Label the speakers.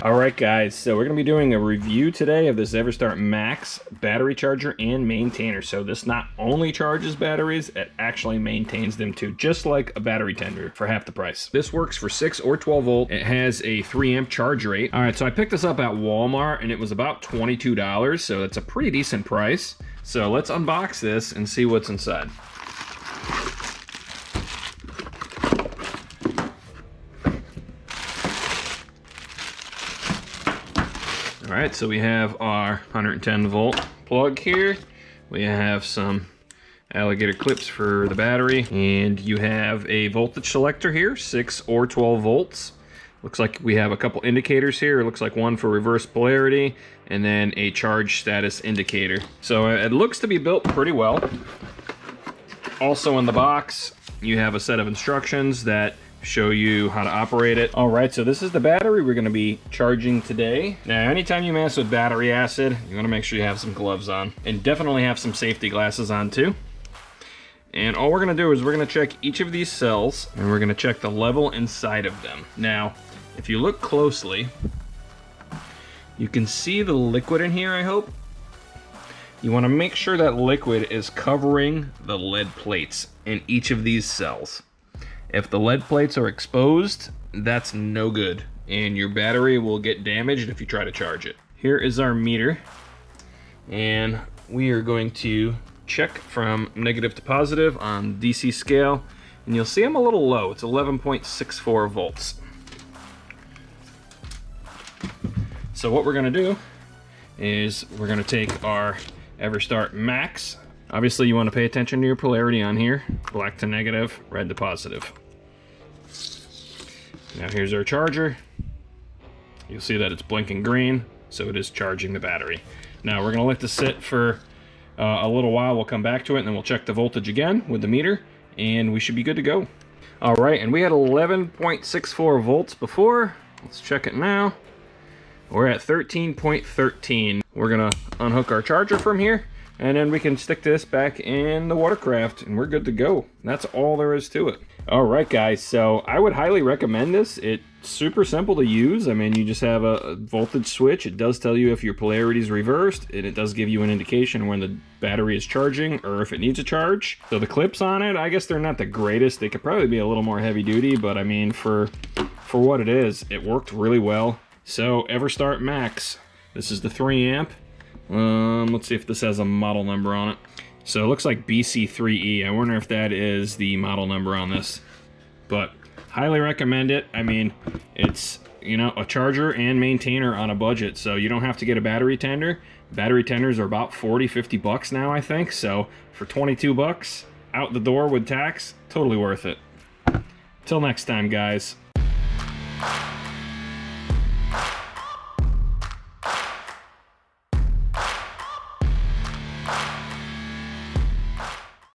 Speaker 1: Alright guys, so we're going to be doing a review today of this Everstart Maxx battery charger and maintainer. So this not only charges batteries, it actually maintains them too, just like a battery tender for half the price. This works for 6 or 12 volt. It has a 3 amp charge rate. Alright, so I picked this up at Walmart and it was about $22, so it's a pretty decent price. So let's unbox this and see what's inside. All right, so we have our 110 volt plug here. We have some alligator clips for the battery, and you have a voltage selector here, 6 or 12 volts. Looks like we have a couple indicators here. It looks like one for reverse polarity, and then a charge status indicator. So it looks to be built pretty well. Also in the box, you have a set of instructions that show you how to operate it. All right, so this is the battery we're going to be charging today. Now, anytime you mess with battery acid, you want to make sure you have some gloves on, and definitely have some safety glasses on too. And all we're going to do is we're going to check each of these cells, and we're going to check the level inside of them. Now, if you look closely, you can see the liquid in here, I hope. You want to make sure that liquid is covering the lead plates in each of these cells. If the lead plates are exposed, that's no good, and your battery will get damaged if you try to charge it. Here is our meter, and we are going to check from negative to positive on DC scale, and you'll see I'm a little low. It's 11.64 volts. So what we're going to do is we're going to take our Everstart Maxx. Obviously, you want to pay attention to your polarity on here. Black to negative, red to positive. Now here's our charger. You'll see that it's blinking green, so it is charging the battery. Now we're going to let this sit for a little while. We'll come back to it, and then we'll check the voltage again with the meter, and we should be good to go. All right, and we had 11.64 volts before. Let's check it now. We're at 13.13. We're going to unhook our charger from here, and then we can stick this back in the watercraft, and we're good to go. That's all there is to it. All right, guys, so I would highly recommend this. It's super simple to use. I mean, you just have a voltage switch. It does tell you if your polarity is reversed, and it does give you an indication when the battery is charging or if it needs a charge. So the clips on it, I guess they're not the greatest. They could probably be a little more heavy duty, but I mean, for what it is, it worked really well. So Everstart Maxx, this is the 3 amp. Let's see if this has a model number on it. So it looks like BC3E. I wonder if that is the model number on this. But highly recommend it. I mean, it's, you know, a charger and maintainer on a budget, so you don't have to get a battery tender. Battery tenders are about 40-50 bucks now, I think. So for 22 bucks out the door with tax, totally worth it. Till next time, guys.